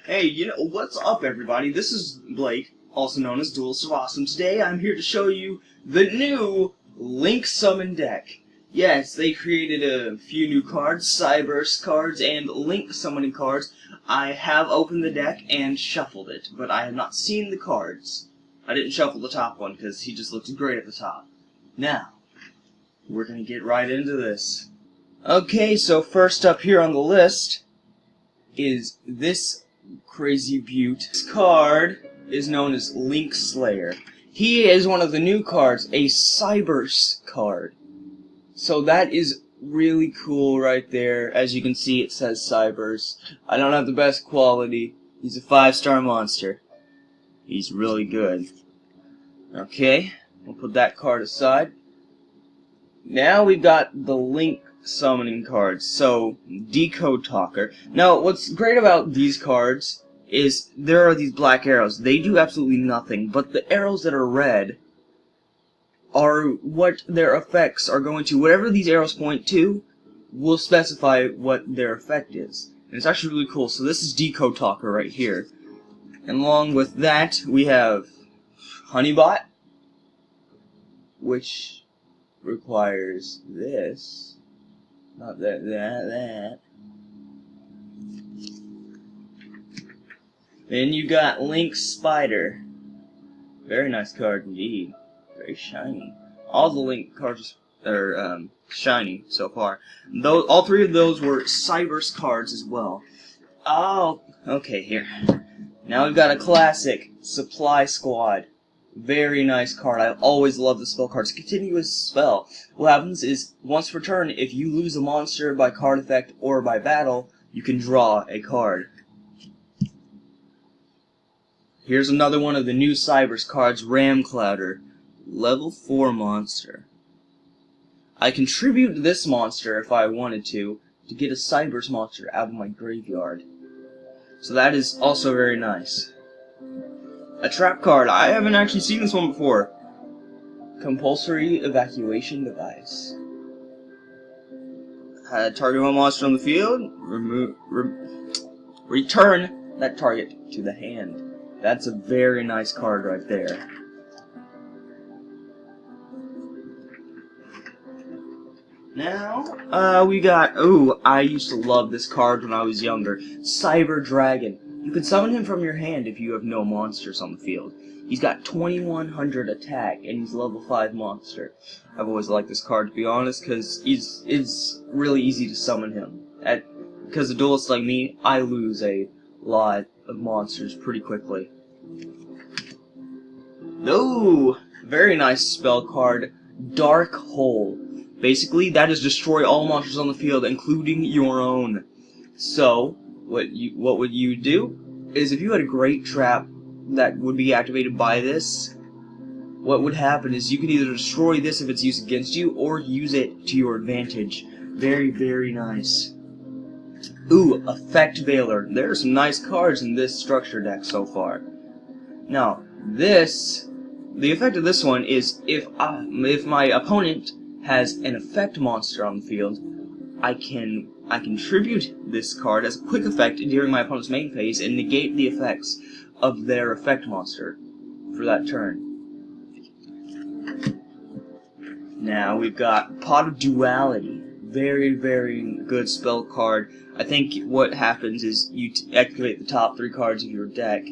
Hey, what's up, everybody? This is Blake, also known as Duelist of Awesome. Today, I'm here to show you the new Link Summon deck. Yes, they created a few new cards, Cyberse cards, and Link Summoning cards. I have opened the deck and shuffled it, but I have not seen the cards. I didn't shuffle the top one because he just looks great at the top. Now, we're going to get right into this. Okay, so first up here on the list is this crazy beaut. This card is known as Link Slayer. He is one of the new cards, a Cyberse card. So that is really cool right there. As you can see, it says Cyberse. I don't have the best quality. He's a 5-star monster. He's really good. Okay, we'll put that card aside. Now we've got the Link Summoning cards. So, Decode Talker. Now, what's great about these cards is there are these black arrows. They do absolutely nothing, but the arrows that are red are what their effects are going to. Whatever these arrows point to will specify what their effect is. And it's actually really cool. So this is Decode Talker right here. And along with that, we have Honeybot, which requires this. Not that. Then you got Link Spider. Very nice card indeed. Very shiny. All the Link cards are shiny so far. All three of those were Cyberse cards as well. Oh, okay, here. Now we've got a classic, Supply Squad. Very nice card. I always love the spell cards. Continuous spell. What happens is, once per turn, if you lose a monster by card effect or by battle, you can draw a card. Here's another one of the new Cyberse cards, Ramclouder. Level 4 monster. I contribute this monster, if I wanted to get a Cyberse monster out of my graveyard. So that is also very nice. A trap card. I haven't actually seen this one before. Compulsory Evacuation Device. Target one monster on the field. Return that target to the hand. That's a very nice card right there. Now, we got, I used to love this card when I was younger. Cyber Dragon. You can summon him from your hand if you have no monsters on the field. He's got 2100 attack, and he's level 5 monster. I've always liked this card, to be honest, because it's really easy to summon him. Because a duelist like me, I lose a lot of monsters pretty quickly. Very nice spell card, Dark Hole. Basically, that is destroy all monsters on the field, including your own. So, what would you do is, if you had a great trap that would be activated by this, what would happen is you could either destroy this if it's used against you, or use it to your advantage. Very, very nice. Effect Veiler. There are some nice cards in this structure deck so far. Now, the effect of this one is if my opponent has an effect monster on the field, I contribute this card as a quick effect during my opponent's main phase and negate the effects of their effect monster for that turn. Now we've got Pot of Duality. Very, very good spell card. I think what happens is you activate the top 3 cards of your deck,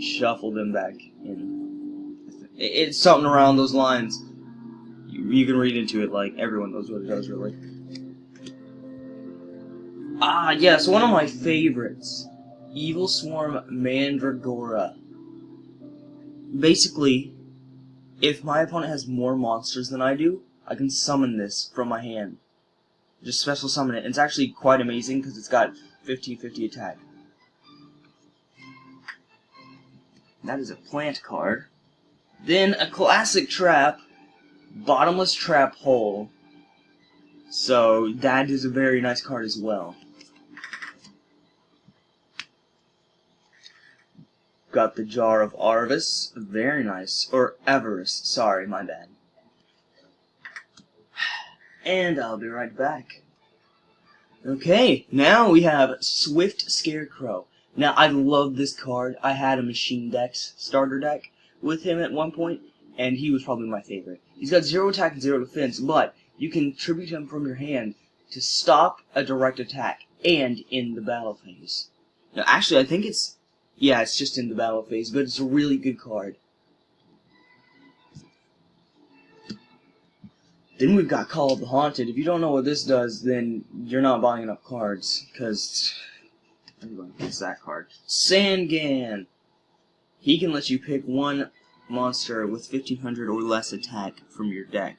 shuffle them back in. It's something around those lines. You can read into it like everyone knows what it does, really. Yes, one of my favorites. Evil Swarm Mandragora. Basically, if my opponent has more monsters than I do, I can summon this from my hand. Just special summon it. And it's actually quite amazing because it's got 1550 attack. That is a plant card. Then a classic trap, Bottomless Trap Hole. So that is a very nice card as well. Got the Jar of Arvis. Very nice. Or Avarice. Sorry, my bad. And I'll be right back. Okay, now we have Swift Scarecrow. Now, I love this card. I had a Machine Dex starter deck with him at one point, and he was probably my favorite. He's got 0 attack and 0 defense, but you can tribute him from your hand to stop a direct attack and in the battle phase. Now, actually, I think it's just in the battle phase, but it's a really good card. Then we've got Call of the Haunted. If you don't know what this does, then you're not buying enough cards, because everybody gets that card. Sangan. He can let you pick one monster with 1500 or less attack from your deck.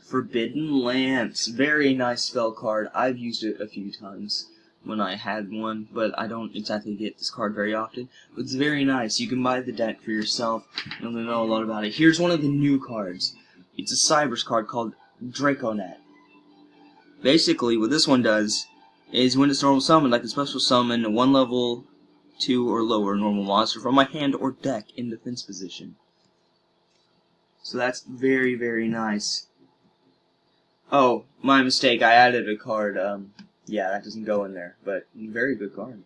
Forbidden Lance. Very nice spell card. I've used it a few times when I had one, but I don't exactly get this card very often. But it's very nice. You can buy the deck for yourself. You'll know a lot about it. Here's one of the new cards. It's a Cybers card called Draconet. Basically, what this one does is when it's normal summon, I can special summon one level 2 or lower normal monster from my hand or deck in defense position. So that's very, very nice. Oh, my mistake. I added a card. Yeah, that doesn't go in there, but very good card.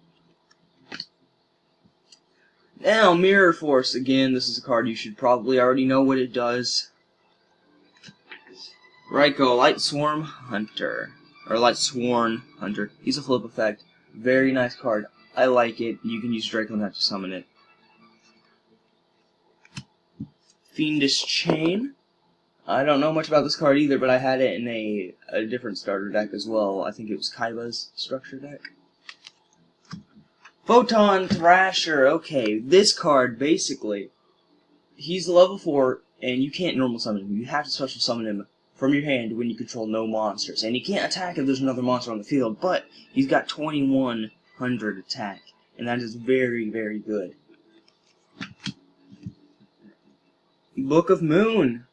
Now, Mirror Force. Again, this is a card you should probably already know what it does. Raikou, Light Swarm Hunter. Or Light Sworn Hunter. He's a flip effect. Very nice card. I like it. You can use Draconet to summon it. Fiendish Chain. I don't know much about this card either, but I had it in a different starter deck as well. I think it was Kaiba's structure deck. Photon Thrasher. Okay, this card, basically, he's level 4, and you can't normal summon him. You have to special summon him from your hand when you control no monsters. And he can't attack if there's another monster on the field, but he's got 2100 attack, and that is very, very good. Book of Moon.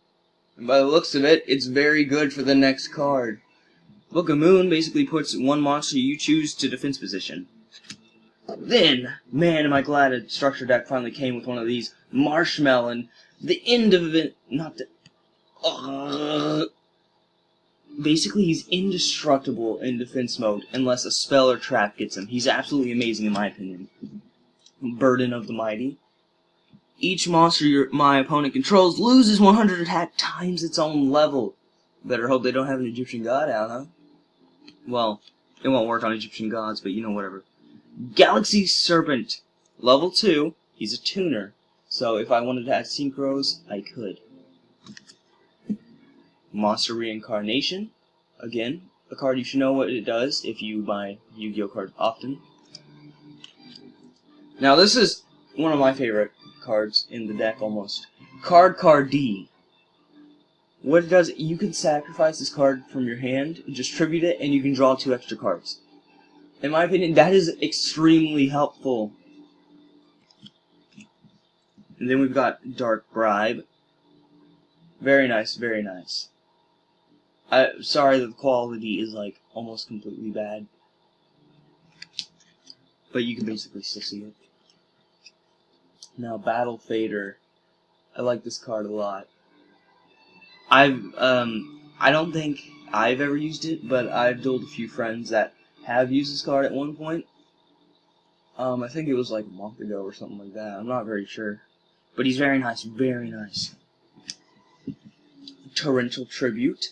And by the looks of it, it's very good for the next card. Book of Moon basically puts one monster you choose to defense position. Then, man, am I glad a structure deck finally came with one of these. Marshmallow. The end of it, not the... Basically, he's indestructible in defense mode unless a spell or trap gets him. He's absolutely amazing in my opinion. Burden of the Mighty. Each monster my opponent controls loses 100 attack times its own level. Better hope they don't have an Egyptian god out, huh? Well, it won't work on Egyptian gods, but you know, whatever. Galaxy Serpent. Level 2. He's a tuner. So if I wanted to add Synchros, I could. Monster Reincarnation. Again, a card you should know what it does if you buy Yu-Gi-Oh cards often. Now this is one of my favorite cards in the deck almost. Card D. What it does, you can sacrifice this card from your hand, just tribute it, and you can draw 2 extra cards. In my opinion, that is extremely helpful. And then we've got Dark Bribe. Very nice, very nice. Sorry that the quality is like almost completely bad. But you can basically still see it. Now, Battle Fader. I like this card a lot. I don't think I've ever used it, but I've told a few friends that have used this card at one point. I think it was like a month ago or something like that. I'm not very sure. But he's very nice, very nice. Torrential Tribute.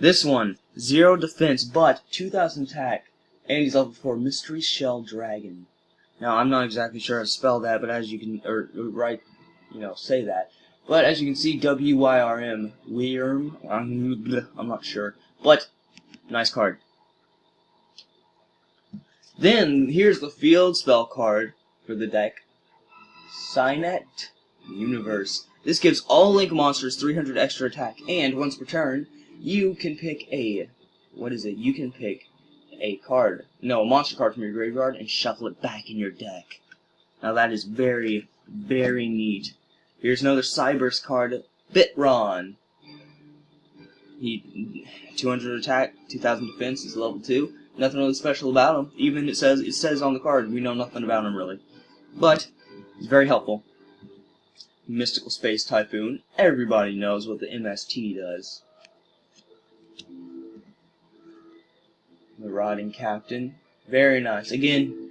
This one, 0 defense, but 2000 attack, and he's level 4, Mystery Shell Dragon. Now, I'm not exactly sure how to spell that, but as you can, say that. But as you can see, W-Y-R-M, Wyrm, I'm not sure. But, nice card. Then, here's the field spell card for the deck. Cynet Universe. This gives all Link monsters 300 extra attack, and once per turn, you can pick a... You can pick a monster card from your graveyard and shuffle it back in your deck. Now that is very, very neat. Here's another Cybers card, Bitron. He 200 attack, 2000 defense, he's level 2. Nothing really special about him. Even it says on the card, we know nothing about him really. But he's very helpful. Mystical Space Typhoon. Everybody knows what the MST does. Marauding Captain. Very nice. Again,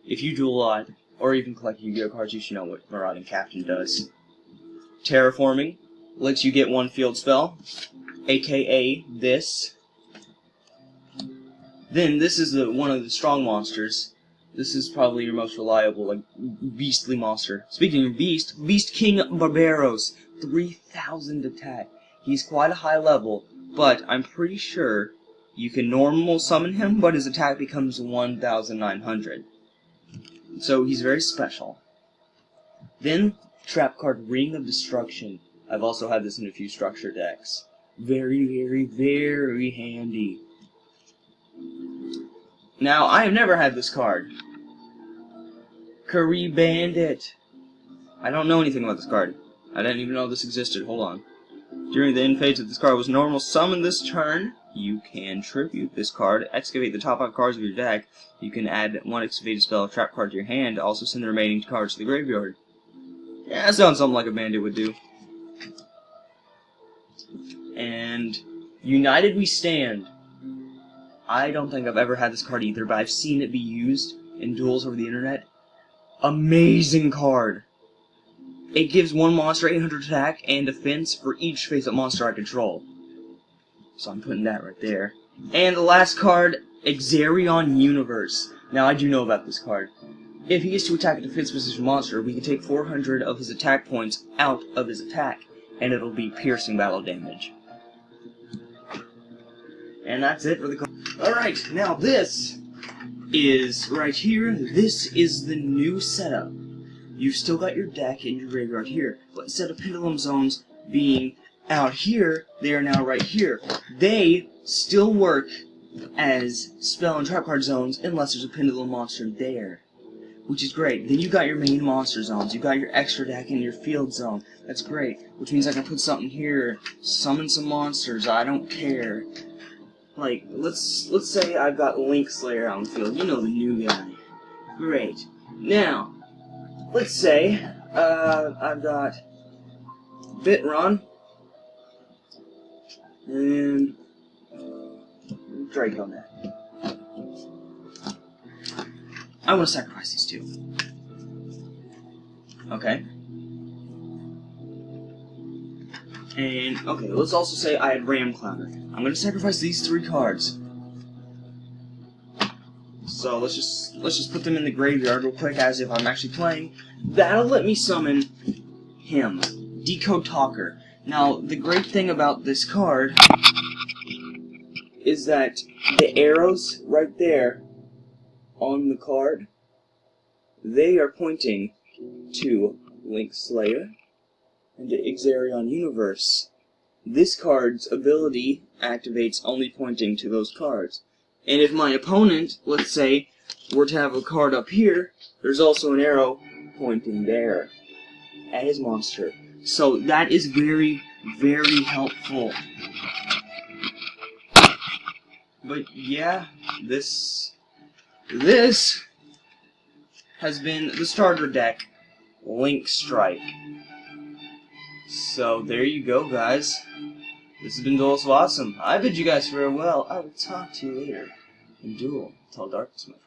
if you duel a lot, or even collect Yu-Gi-Oh cards, you should know what Marauding Captain does. Terraforming lets you get one field spell, aka this. Then this is one of the strong monsters. This is probably your most reliable, like, beastly monster. Speaking of beast, Beast King Barbaros, 3,000 attack. He's quite a high level, but I'm pretty sure you can normal summon him, but his attack becomes 1,900. So he's very special. Then, trap card Ring of Destruction. I've also had this in a few structure decks. Very, very, very handy. Now, I have never had this card. Curry Bandit. I don't know anything about this card. I didn't even know this existed. Hold on. During the end phase, if this card was normal summoned this turn, you can tribute this card, excavate the top 5 cards of your deck. You can add 1 excavated spell or trap card to your hand, also send the remaining cards to the graveyard. Yeah, that sounds something like a bandit would do. And United We Stand. I don't think I've ever had this card either, but I've seen it be used in duels over the internet. Amazing card. It gives one monster 800 attack and defense for each face-up monster I control. So I'm putting that right there. And the last card, Exarion Universe. Now I do know about this card. If he gets to attack a defense position monster, we can take 400 of his attack points out of his attack, and it'll be piercing battle damage. And that's it for the card. Alright, now this is right here. This is the new setup. You've still got your deck and your graveyard here, but instead of Pendulum Zones being out here, they are now right here. They still work as spell and trap card zones unless there's a Pendulum monster there, which is great. Then you got your main monster zones. You got your extra deck and your field zone. That's great, which means I can put something here, summon some monsters. I don't care. Like, let's say I've got Link Slayer out in the field. You know, the new guy. Great. Now, let's say I've got Bitron and Drake on that. I want to sacrifice these two. Okay. And, okay, let's also say I had Ram Clowner. I'm going to sacrifice these 3 cards. So let's just put them in the graveyard real quick as if I'm actually playing. That'll let me summon him, Decode Talker. Now, the great thing about this card is that the arrows right there on the card, they are pointing to Link Slayer and to Exarion Universe. This card's ability activates only pointing to those cards. And if my opponent, let's say, were to have a card up here, there's also an arrow pointing there at his monster. So that is very, very helpful. But yeah, this has been the starter deck, Link Strike. So there you go, guys. This has been Duels of Awesome. I bid you guys farewell. I will talk to you later in Duel Till Darkness, my friend.